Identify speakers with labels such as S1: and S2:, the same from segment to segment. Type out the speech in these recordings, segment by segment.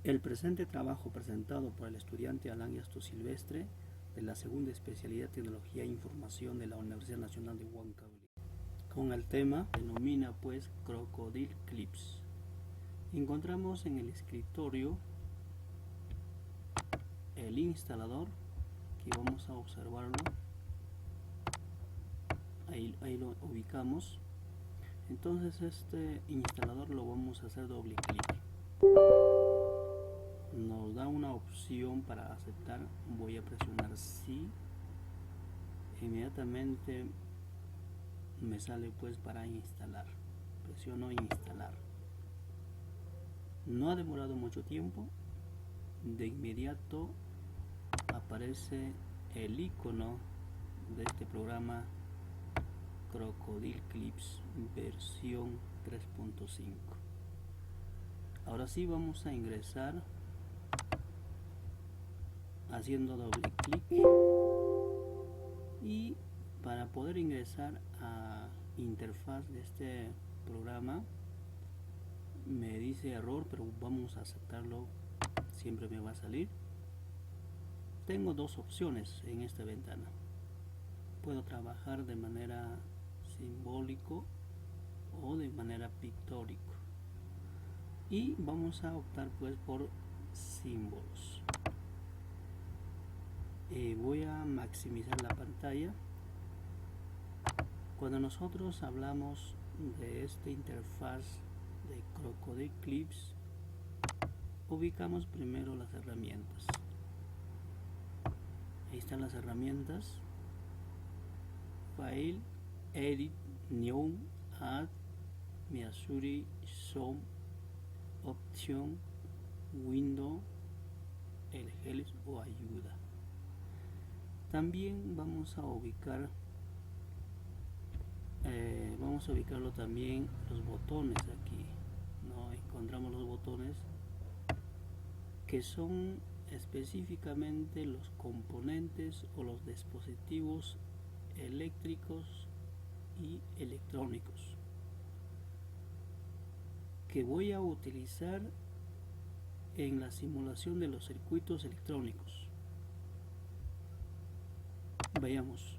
S1: El presente trabajo presentado por el estudiante Alan Yasto Silvestre de la segunda especialidad Tecnología e Información de la Universidad Nacional de Huancavelica, con el tema denomina pues Crocodile Clips. Encontramos en el escritorio el instalador, que vamos a observarlo, ahí lo ubicamos. Entonces este instalador lo vamos a hacer doble clic, nos da una opción para aceptar, voy a presionar sí, inmediatamente me sale pues para instalar, presiono instalar, no ha demorado mucho tiempo, de inmediato aparece el icono de este programa Crocodile Clips versión 3.5. Ahora sí vamos a ingresar haciendo doble clic, y para poder ingresar a interfaz de este programa me dice error, pero vamos a aceptarlo, siempre me va a salir. Tengo dos opciones en esta ventana, puedo trabajar de manera simbólico o de manera pictórico, y vamos a optar pues por símbolos. Voy a maximizar la pantalla. Cuando nosotros hablamos de esta interfaz de Crocodile Clips, ubicamos primero las herramientas. Ahí están las herramientas: File, Edit, New, Add, Measure, Zoom, Option, Window, el help o ayuda. También vamos a ubicarlo también los botones aquí, ¿no? Encontramos los botones que son específicamente los componentes o los dispositivos eléctricos y electrónicos que voy a utilizar en la simulación de los circuitos electrónicos. Veamos.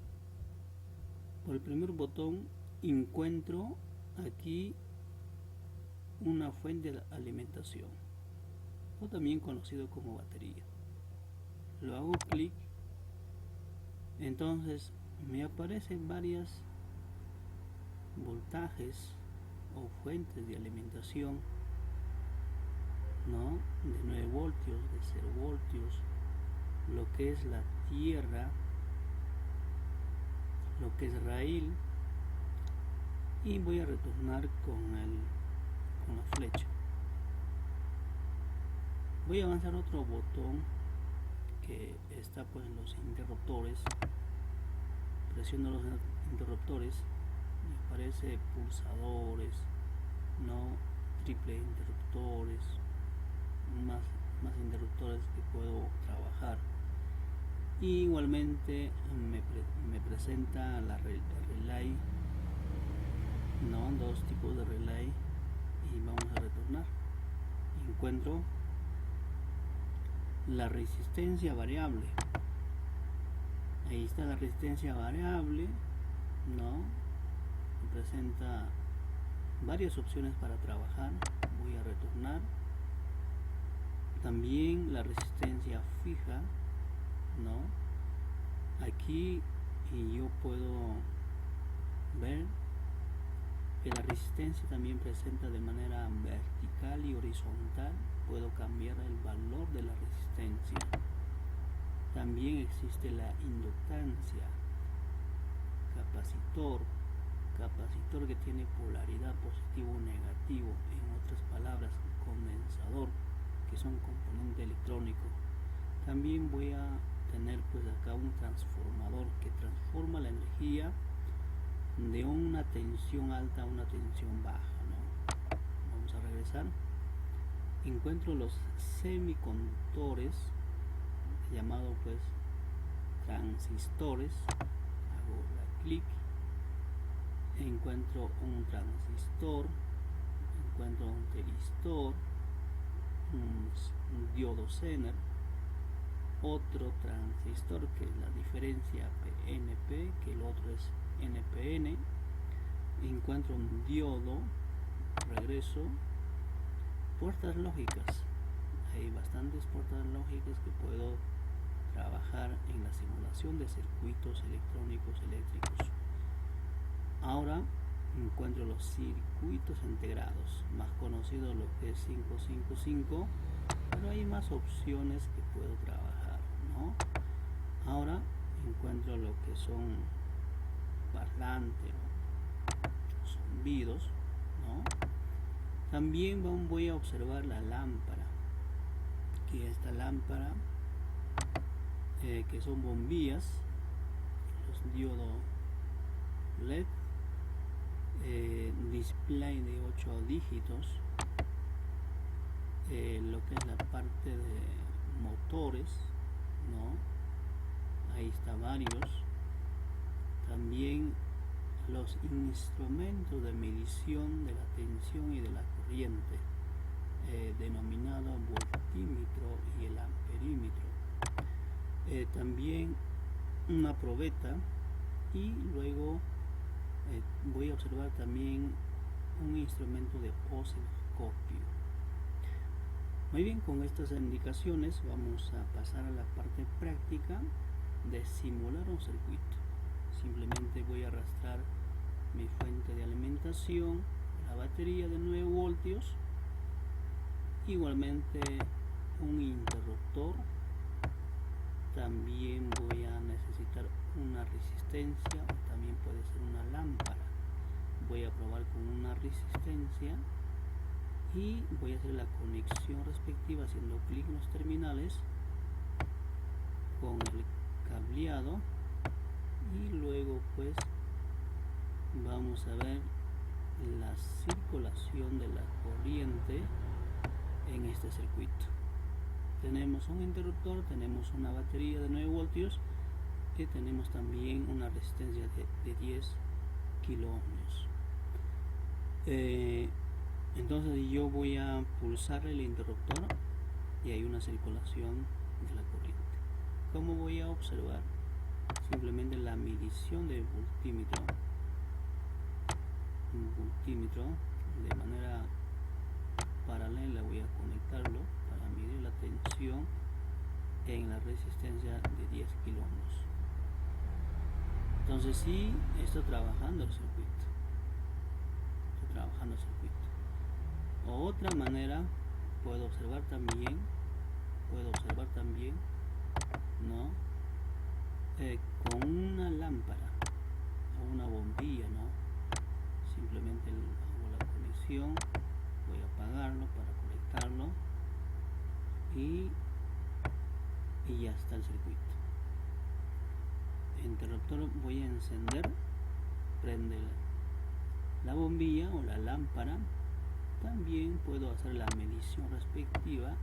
S1: Por el primer botón encuentro aquí una fuente de alimentación, o también conocido como batería. Lo hago clic, entonces me aparecen varias voltajes o fuentes de alimentación, ¿no? De 9 voltios, de 0 voltios, lo que es la tierra, lo que es raíl, y voy a retornar con la flecha. Voy a avanzar otro botón que está pues en los interruptores. Presiono los interruptores y aparece pulsadores, no, triple interruptores, más interruptores que puedo trabajar. Y igualmente me presenta la relay, no, dos tipos de relay, y vamos a retornar. Encuentro la resistencia variable. Ahí está la resistencia variable, no, me presenta varias opciones para trabajar. Voy a retornar. También la resistencia fija, no, aquí yo puedo ver que la resistencia también presenta de manera vertical y horizontal. Puedo cambiar el valor de la resistencia. También existe la inductancia, capacitor que tiene polaridad positivo o negativo, en otras palabras condensador, que son componente electrónico. También voy a tener pues acá un transformador que transforma la energía de una tensión alta a una tensión baja, ¿no? Vamos a regresar. Encuentro los semiconductores, llamado pues transistores. Hago la clic, encuentro un transistor, encuentro un telistor, un diodo Zener, otro transistor que es la diferencia PNP, que el otro es NPN, encuentro un diodo, regreso, puertas lógicas, hay bastantes puertas lógicas que puedo trabajar en la simulación de circuitos electrónicos eléctricos. Ahora encuentro los circuitos integrados, más conocido lo que es 555, pero hay más opciones que puedo trabajar, ¿no? Ahora encuentro lo que son parlantes, zumbidos, ¿no? También voy a observar la lámpara, que esta lámpara que son bombillas, los diodos LED, display de 8 dígitos, lo que es la parte de motores, ¿no? Ahí está varios. También los instrumentos de medición de la tensión y de la corriente, denominado voltímetro y el amperímetro. También una probeta, y luego voy a observar también un instrumento de osciloscopio. Muy bien, con estas indicaciones vamos a pasar a la parte práctica de simular un circuito. Simplemente voy a arrastrar mi fuente de alimentación, la batería de 9 voltios, igualmente un interruptor. También voy a necesitar una resistencia, o también puede ser una lámpara. Voy a probar con una resistencia y voy a hacer la conexión respectiva haciendo clic en los terminales con el cableado, y luego pues vamos a ver la circulación de la corriente en este circuito. Tenemos un interruptor, tenemos una batería de 9 voltios y tenemos también una resistencia de 10 kiloohmios. Entonces yo voy a pulsar el interruptor y hay una circulación de la corriente. ¿Cómo voy a observar? Simplemente la medición del voltímetro, de manera paralela voy a conectarlo para medir la tensión en la resistencia de 10 kiloohmios. Entonces sí está trabajando el circuito. O otra manera puedo observar también, ¿no? Con una lámpara o una bombilla, ¿no? Simplemente hago la conexión, voy a apagarlo para conectarlo y ya está el circuito. El interruptor voy a encender, prende la bombilla o la lámpara. También puedo hacer la medición respectiva,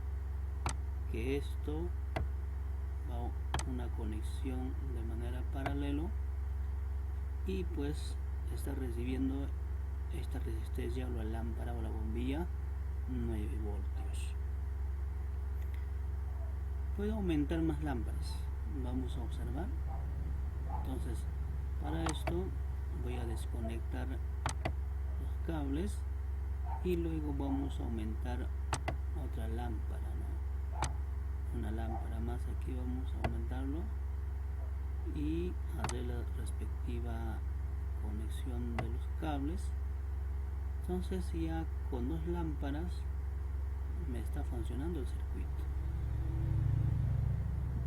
S1: que esto va una conexión de manera paralelo y pues está recibiendo esta resistencia o la lámpara o la bombilla 9 voltios. Puedo aumentar más lámparas, vamos a observar. Entonces para esto voy a desconectar los cables y luego vamos a aumentar otra lámpara, ¿no? Una lámpara más, aquí vamos a aumentarlo y hacer la respectiva conexión de los cables. Entonces ya con 2 lámparas me está funcionando el circuito.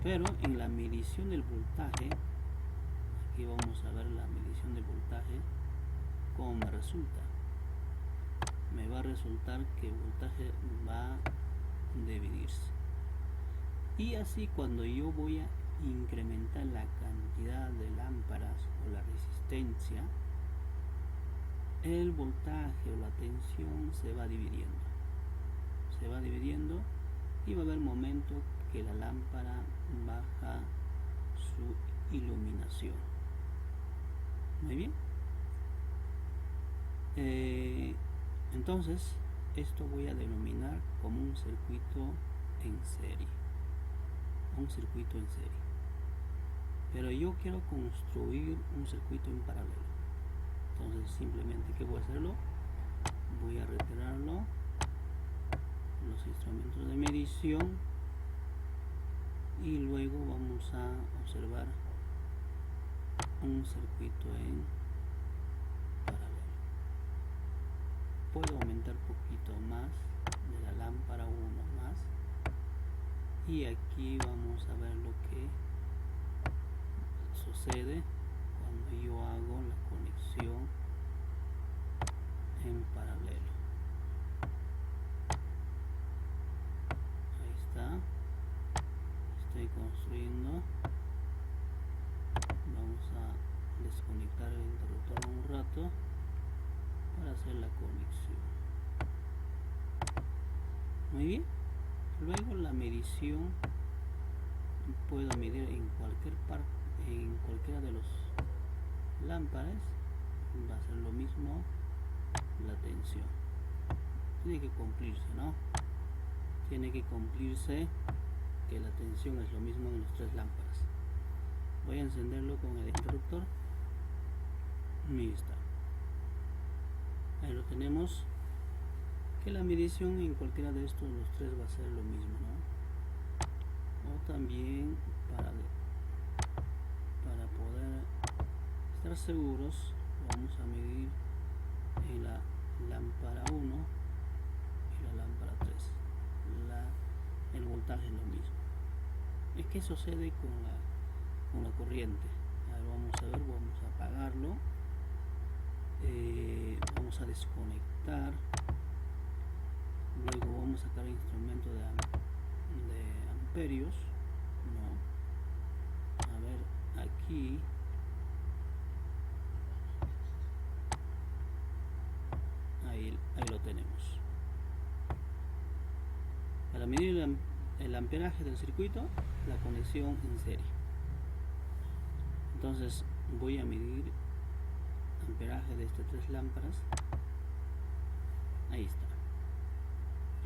S1: Pero en la medición del voltaje, aquí vamos a ver la medición del voltaje, cómo me resulta. Me va a resultar que el voltaje va a dividirse. Y así cuando yo voy a incrementar la cantidad de lámparas o la resistencia, el voltaje o la tensión se va dividiendo. Y va a haber momentos que la lámpara baja su iluminación. Muy bien. Entonces esto voy a denominar como un circuito en serie, un circuito en serie. Pero yo quiero construir un circuito en paralelo. Entonces simplemente, ¿qué voy a hacerlo? Voy a retirarlo, los instrumentos de medición, y luego vamos a observar un circuito en paralelo. Puedo aumentar un poquito más de la lámpara, uno más, y aquí vamos a ver lo que sucede cuando yo hago la conexión en paralelo. Ahí está, estoy construyendo. Vamos a desconectar el interruptor un rato para hacer la conexión. Muy bien. Luego la medición, puedo medir en cualquier parte, en cualquiera de los lámparas. Va a ser lo mismo la tensión. Tiene que cumplirse, ¿no? Tiene que cumplirse que la tensión es lo mismo en las tres lámparas. Voy a encenderlo con el interruptor. Ahí está. Ahí lo tenemos. Que la medición en cualquiera de estos los tres va a ser lo mismo, ¿no? O también para poder estar seguros, vamos a medir en la lámpara 1 y la lámpara 3. El voltaje es lo mismo. Es que sucede con la corriente. Ahora vamos a ver, vamos a apagarlo, vamos a desconectar, luego vamos a sacar el instrumento de amperios, ¿no? A ver, aquí ahí lo tenemos. Para medir el amperaje del circuito, la conexión en serie. Entonces voy a medir amperaje de estas tres lámparas. Ahí está.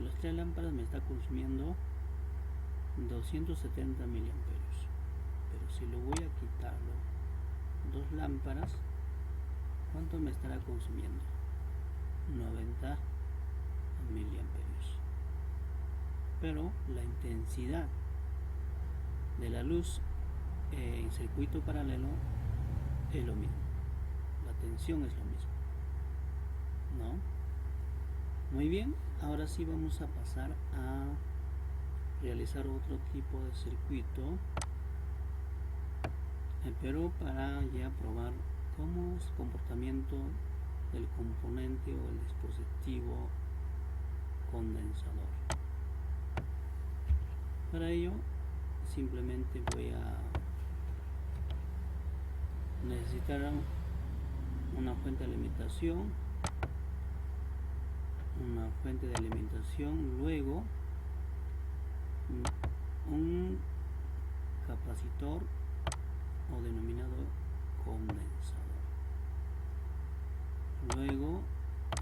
S1: Las tres lámparas me está consumiendo 270 miliamperios. Pero si lo voy a quitar dos lámparas, ¿cuánto me estará consumiendo? 90 miliamperios. Pero la intensidad de la luz en circuito paralelo es lo mismo, la tensión es lo mismo, ¿no? Muy bien, ahora sí vamos a pasar a realizar otro tipo de circuito, pero para ya probar cómo es el comportamiento del componente o el dispositivo condensador. Para ello simplemente voy a necesitar una fuente de alimentación, luego un capacitor o denominado condensador, luego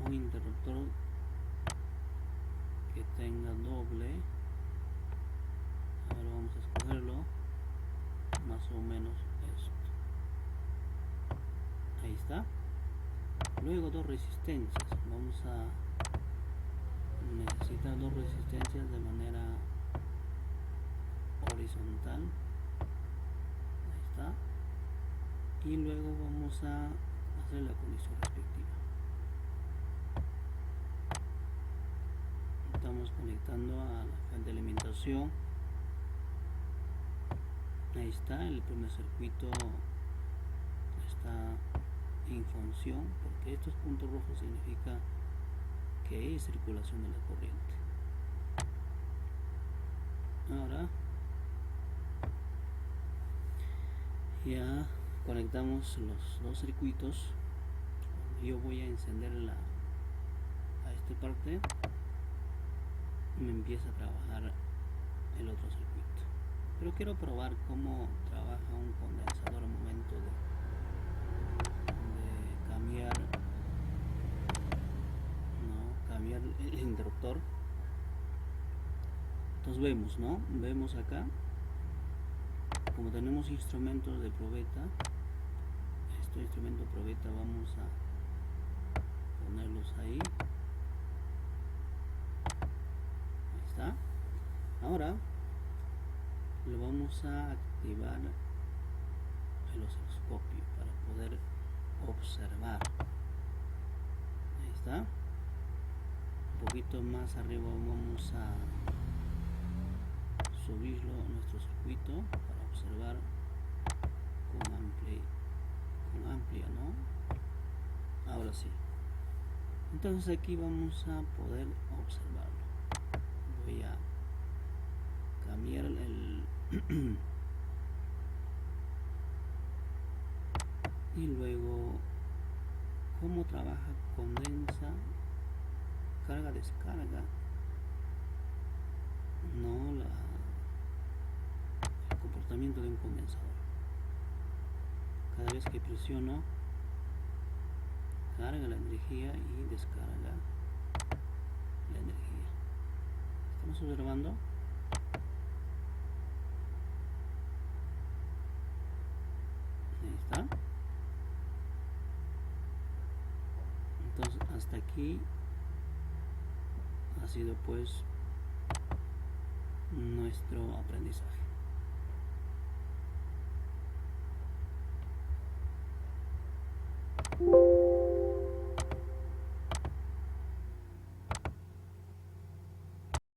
S1: un interruptor que tenga doble. Ahora vamos a escogerlo más o menos esto. Ahí está. Luego dos resistencias. Vamos a necesitar dos resistencias de manera horizontal. Ahí está. Y luego vamos a hacer la conexión respectiva. Estamos conectando a la fuente de alimentación. Ahí está, el primer circuito está en función, porque estos puntos rojos significa que hay circulación de la corriente. Ahora ya conectamos los dos circuitos. Yo voy a encender a esta parte, me empieza a trabajar el otro circuito. Pero quiero probar cómo trabaja un condensador al momento de cambiar el interruptor. Entonces vemos acá, como tenemos instrumentos de probeta, estos instrumentos de probeta vamos a ponerlos ahí. Ahí está. Ahora lo vamos a activar el osciloscopio para poder observar. Ahí está. Un poquito más arriba vamos a subirlo a nuestro circuito para observar con amplia, ¿no? Ahora sí. Entonces aquí vamos a poder observarlo. Voy a cambiar el y luego cómo trabaja, condensa, carga, descarga, no el comportamiento de un condensador. Cada vez que presiono, carga la energía y descarga la energía. Estamos observando. Ahí está. Entonces hasta aquí ha sido pues nuestro aprendizaje.